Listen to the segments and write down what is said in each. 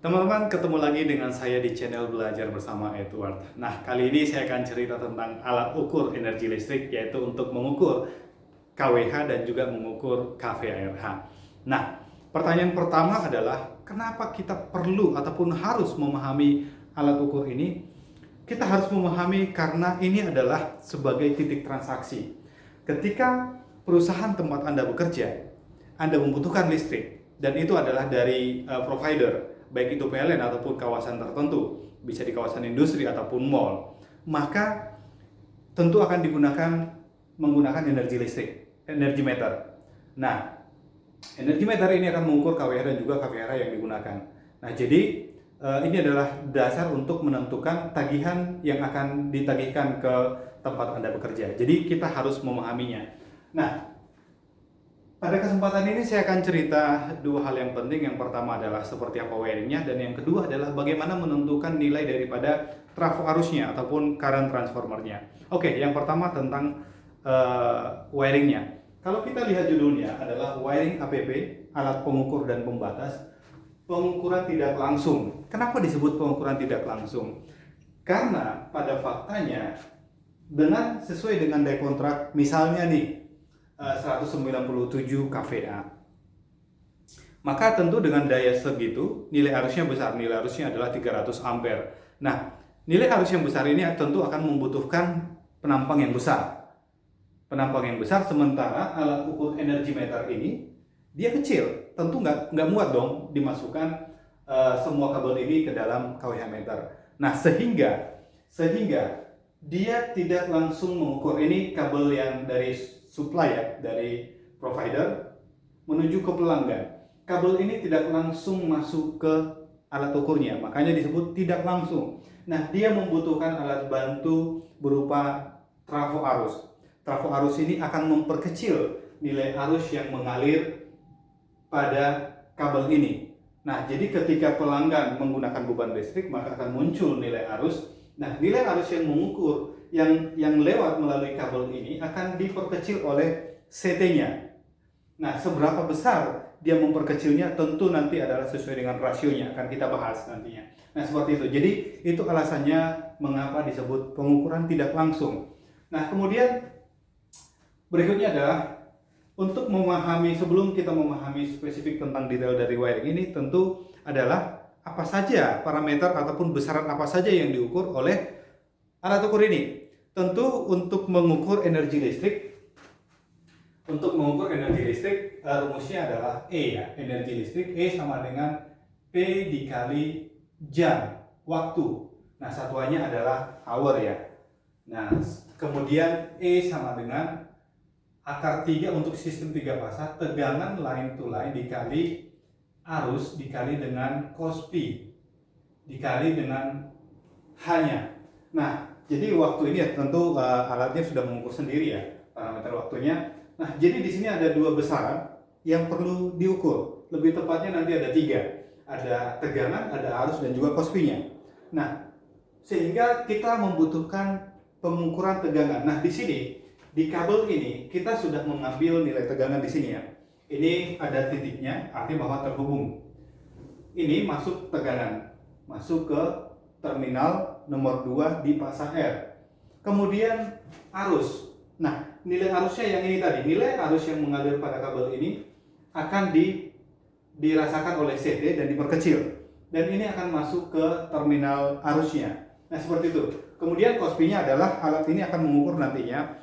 Teman-teman, ketemu lagi dengan saya di channel Belajar Bersama Edward. Nah, kali ini saya akan cerita tentang alat ukur energi listrik, yaitu untuk mengukur kWh dan juga mengukur kVARH. Nah, pertanyaan pertama adalah, kenapa kita perlu ataupun harus memahami alat ukur ini? Kita harus memahami karena ini adalah sebagai titik transaksi. Ketika perusahaan tempat Anda bekerja, Anda membutuhkan listrik, dan itu adalah dari provider, baik itu PLN ataupun kawasan tertentu, bisa di kawasan industri ataupun mall, maka tentu akan menggunakan energi listrik, energi meter. Nah, energi meter ini akan mengukur kWh dan juga kVAR yang digunakan. Nah, jadi ini adalah dasar untuk menentukan tagihan yang akan ditagihkan ke tempat Anda bekerja. Jadi kita harus memahaminya. Nah, pada kesempatan ini saya akan cerita dua hal yang penting. Yang pertama adalah seperti apa wiringnya, dan yang kedua adalah bagaimana menentukan nilai daripada trafo arusnya ataupun current transformernya. Oke, yang pertama tentang wiringnya. Kalau kita lihat judulnya adalah wiring APP, alat pengukur dan pembatas, pengukuran tidak langsung. Kenapa disebut pengukuran tidak langsung? Karena pada faktanya sesuai dengan die kontrak, misalnya nih 197 kVA, maka tentu dengan daya segitu nilai arusnya besar, nilai arusnya adalah 300 ampere. Nah, nilai arus yang besar ini tentu akan membutuhkan penampang yang besar. Sementara alat ukur energi meter ini dia kecil, tentu nggak muat dong dimasukkan semua kabel ini ke dalam kWh meter. Nah, sehingga dia tidak langsung mengukur. Ini kabel yang dari supply ya, dari provider menuju ke pelanggan. Kabel ini tidak langsung masuk ke alat ukurnya, makanya disebut tidak langsung. Nah, dia membutuhkan alat bantu berupa trafo arus. Trafo arus ini akan memperkecil nilai arus yang mengalir pada kabel ini. Nah, jadi ketika pelanggan menggunakan beban listrik, maka akan muncul nilai arus. Nah, nilai arus yang mengukur yang lewat melalui kabel ini akan diperkecil oleh CT-nya. Nah, seberapa besar dia memperkecilnya tentu nanti adalah sesuai dengan rasionya, akan kita bahas nantinya. Nah, seperti itu. Jadi, itu alasannya mengapa disebut pengukuran tidak langsung. Nah, kemudian berikutnya adalah untuk sebelum kita memahami spesifik tentang detail dari wiring ini, tentu adalah apa saja parameter ataupun besaran apa saja yang diukur oleh alat ukur ini. Tentu untuk mengukur energi listrik, rumusnya adalah E ya. Energi listrik E sama dengan P dikali jam, waktu. Nah, satuannya adalah hour ya. Nah, kemudian E sama dengan akar 3 untuk sistem 3 fasa, tegangan line to line dikali arus dikali dengan cos P dikali dengan H-nya. Nah, jadi waktu ini ya tentu alatnya sudah mengukur sendiri ya parameter waktunya. Nah, jadi di sini ada dua besaran yang perlu diukur. Lebih tepatnya nanti ada 3. Ada tegangan, ada arus, dan juga cos P-nya. Nah, sehingga kita membutuhkan pengukuran tegangan. Nah, di sini di kabel ini kita sudah mengambil nilai tegangan di sini ya. Ini ada titiknya, artinya bahwa terhubung. Ini masuk tegangan, masuk ke terminal nomor 2 di pasang R. Kemudian arus. Nah, nilai arusnya yang ini tadi, nilai arus yang mengalir pada kabel ini akan dirasakan oleh CT dan diperkecil. Dan ini akan masuk ke terminal arusnya. Nah, seperti itu. Kemudian cos P-nya adalah alat ini akan mengukur nantinya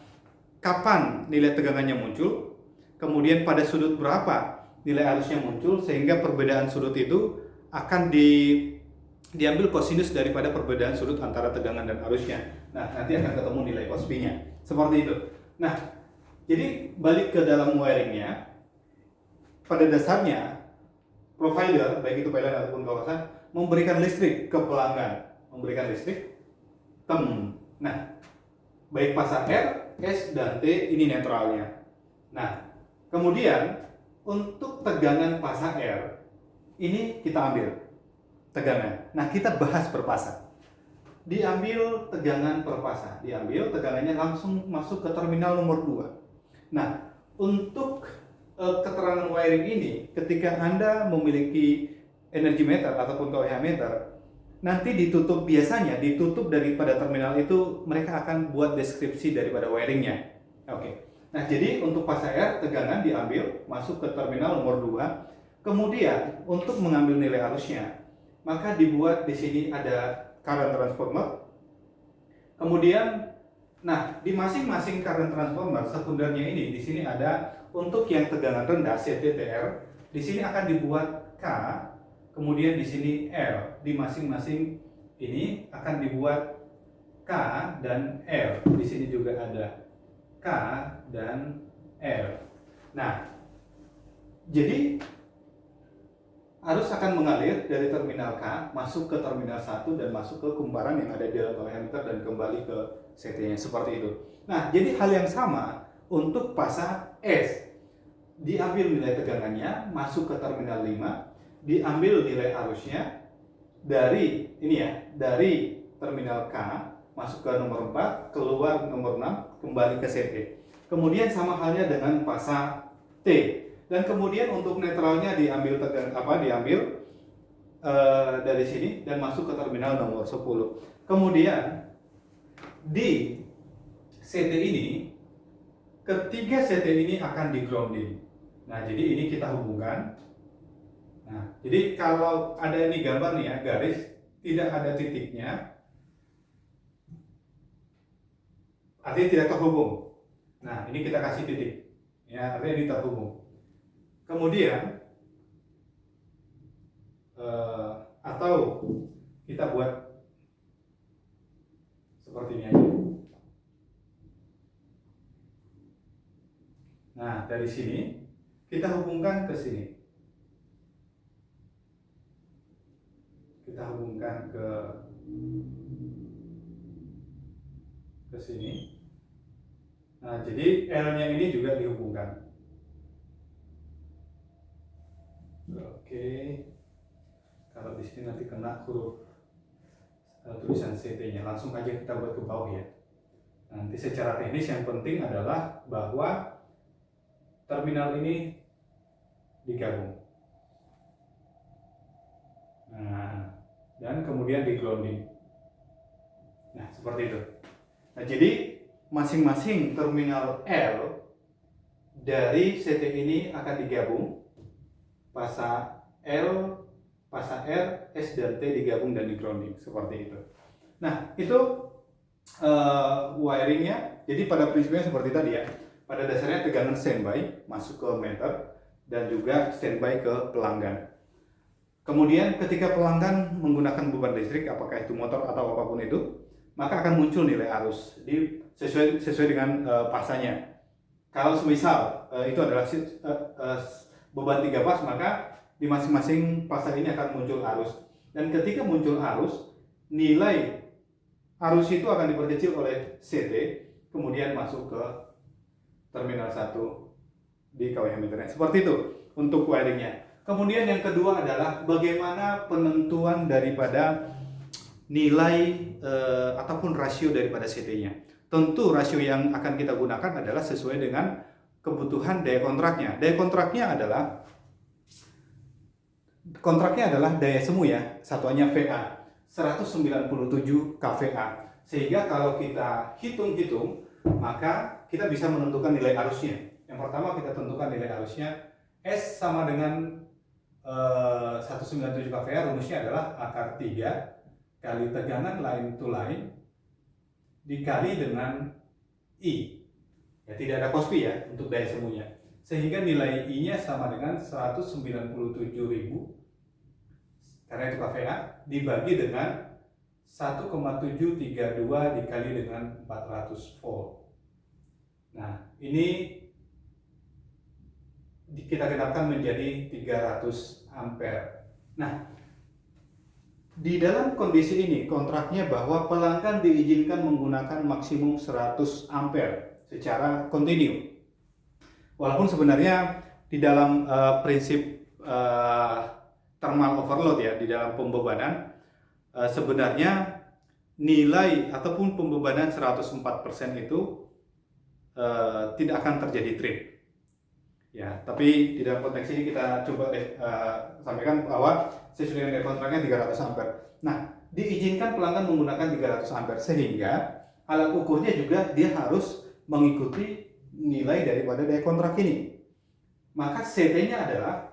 kapan nilai tegangannya muncul, kemudian pada sudut berapa nilai arusnya muncul, sehingga perbedaan sudut itu akan diambil kosinus daripada perbedaan sudut antara tegangan dan arusnya. Nah, nanti akan ketemu nilai cos P-nya. Seperti itu. Nah, jadi balik ke dalam wiringnya, pada dasarnya provider, baik itu PLN ataupun kawasan, memberikan listrik ke pelanggan, Nah, baik pasang R, S, dan T ini netralnya. Nah, kemudian untuk tegangan pasang R ini kita ambil tegangan. Nah, kita bahas per pasang. Diambil tegangan per pasang, tegangannya langsung masuk ke terminal nomor 2. Nah, untuk keterangan wiring ini, ketika Anda memiliki energi meter ataupun kWh meter, nanti ditutup, biasanya ditutup daripada terminal itu mereka akan buat deskripsi daripada wiringnya. Oke. Nah, jadi untuk pasang R tegangan diambil masuk ke terminal nomor 2. Kemudian untuk mengambil nilai arusnya, maka dibuat di sini ada current transformer. Kemudian, nah di masing-masing current transformer sekundernya ini di sini ada untuk yang tegangan rendah CTTR, di sini akan dibuat K. Kemudian di sini L, di masing-masing ini akan dibuat K dan L. Di sini juga ada K dan L. Nah, jadi arus akan mengalir dari terminal K masuk ke terminal 1 dan masuk ke kumparan yang ada di dalam kWh meter dan kembali ke CT-nya seperti itu. Nah, jadi hal yang sama untuk pasang S. Diambil nilai tegangannya masuk ke terminal 5. Diambil nilai arusnya dari ini ya, dari terminal K masuk ke nomor 4, keluar nomor 6, kembali ke CT. Kemudian sama halnya dengan pasang T. Dan kemudian untuk netralnya diambil dari sini dan masuk ke terminal nomor 10. Kemudian di CT ini, ketiga CT ini akan di grounding. Nah, jadi ini kita hubungkan. Nah, jadi kalau ada ini gambar nih ya, garis tidak ada titiknya, artinya tidak terhubung. Nah, ini kita kasih titik, ya, artinya ini terhubung. Kemudian atau kita buat seperti ini aja. Nah, dari sini kita hubungkan ke sini. Kita hubungkan ke sini. Nah, jadi L-nya ini juga dihubungkan. Oke. Kalau di sini nanti kena huruf tulisan CT-nya, langsung aja kita buat ke bawah ya. Nanti secara teknis yang penting adalah bahwa terminal ini digabung. Nah, dan kemudian di grounding. Nah, seperti itu. Nah, jadi masing-masing terminal L dari CT ini akan digabung. Pasang L, pasang R, S dan T digabung dan di grounding seperti itu. Nah, itu wiringnya. Jadi pada prinsipnya seperti tadi ya. Pada dasarnya tegangan standby masuk ke meter dan juga standby ke pelanggan. Kemudian ketika pelanggan menggunakan beban listrik, apakah itu motor atau apapun itu, maka akan muncul nilai arus sesuai dengan pasanya. Kalau semisal itu adalah beban 3 pas, maka di masing-masing pasang ini akan muncul arus. Dan ketika muncul arus, nilai arus itu akan diperkecil oleh CT, kemudian masuk ke terminal 1 di kWh meternya. Seperti itu untuk wiringnya. Kemudian yang kedua adalah bagaimana penentuan daripada nilai ataupun rasio daripada CT-nya. Tentu rasio yang akan kita gunakan adalah sesuai dengan kebutuhan daya kontraknya. Daya kontraknya adalah daya semu ya, satuannya VA, 197 kVA. Sehingga kalau kita hitung-hitung, maka kita bisa menentukan nilai arusnya. Yang pertama kita tentukan nilai arusnya, S sama dengan 197 kVA, rumusnya adalah akar 3 kali tegangan line to line dikali dengan I. Ya, tidak ada cos P ya untuk daya semunya. Sehingga nilai I-nya sama dengan 197.000 karena itu kVA dibagi dengan 1,732 dikali dengan 400 volt. Nah, ini kita genapkan menjadi 300 ampere. Nah, di dalam kondisi ini kontraknya bahwa pelanggan diizinkan menggunakan maksimum 100 ampere secara kontinu. Walaupun sebenarnya di dalam prinsip thermal overload ya, di dalam pembebanan sebenarnya nilai ataupun pembebanan 104% itu tidak akan terjadi trip. Ya, tapi di dalam konteks ini kita coba sampaikan bahwa sesuai dengan kontraknya 300 ampere. Nah, diizinkan pelanggan menggunakan 300 ampere sehingga alat ukurnya juga dia harus mengikuti nilai daripada daya kontrak ini. Maka CT-nya adalah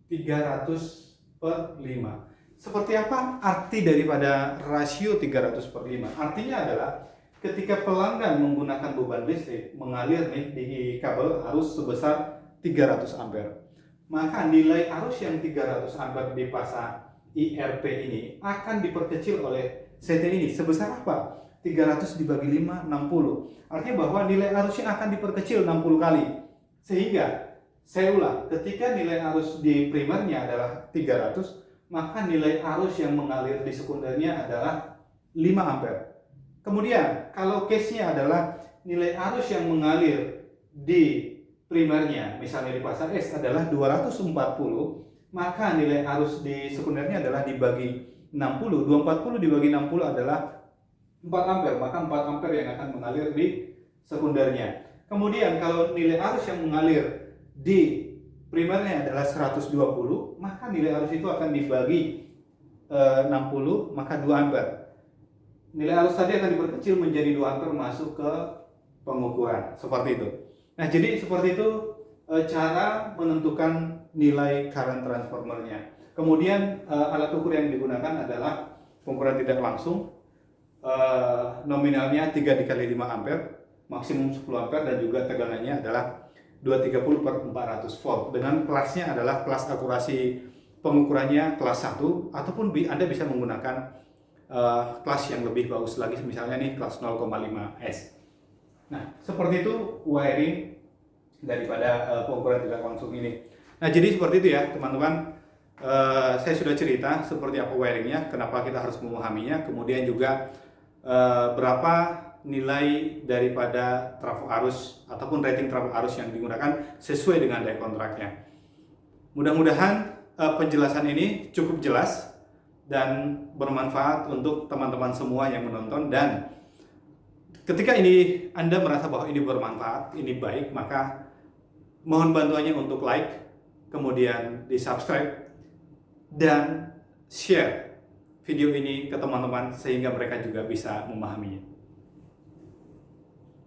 300/5. Seperti apa arti daripada rasio 300/5? Artinya adalah ketika pelanggan menggunakan beban listrik mengalir nih di kabel arus sebesar 300 ampere, maka nilai arus yang 300 ampere dipasang IRP ini akan diperkecil oleh CT ini sebesar apa? 300 dibagi 5, 60. Artinya bahwa nilai arusnya akan diperkecil 60 kali. Sehingga, saya ulang, ketika nilai arus di primernya adalah 300, maka nilai arus yang mengalir di sekundernya adalah 5 ampere. Kemudian, kalau case-nya adalah nilai arus yang mengalir di primernya, misalnya di pasar S adalah 240, maka nilai arus di sekundernya adalah dibagi 60. 240 dibagi 60 adalah 4 ampere, maka 4 ampere yang akan mengalir di sekundernya. Kemudian, kalau nilai arus yang mengalir di primernya adalah 120, maka nilai arus itu akan dibagi 60, maka 2 ampere. Nilai arus tadi akan diperkecil menjadi 2 ampere masuk ke pengukuran, seperti itu. Nah, jadi seperti itu cara menentukan nilai current transformernya. Kemudian alat ukur yang digunakan adalah pengukuran tidak langsung, nominalnya 3 dikali 5 ampere, maksimum 10 ampere, dan juga tegangannya adalah 230/400 volt dengan kelasnya adalah kelas akurasi pengukurannya kelas 1, ataupun Anda bisa menggunakan kelas yang lebih bagus lagi, misalnya nih kelas 0,5S. Nah, seperti itu wiring daripada pengukuran tidak langsung ini. Nah, jadi seperti itu ya teman-teman. Saya sudah cerita seperti apa wiringnya, kenapa kita harus memahaminya, kemudian juga berapa nilai daripada trafo arus ataupun rating trafo arus yang digunakan sesuai dengan daya kontraknya. Mudah-mudahan penjelasan ini cukup jelas dan bermanfaat untuk teman-teman semua yang menonton, dan ketika ini Anda merasa bahwa ini bermanfaat, ini baik, maka mohon bantuannya untuk like, kemudian di subscribe, dan share video ini ke teman-teman sehingga mereka juga bisa memahaminya.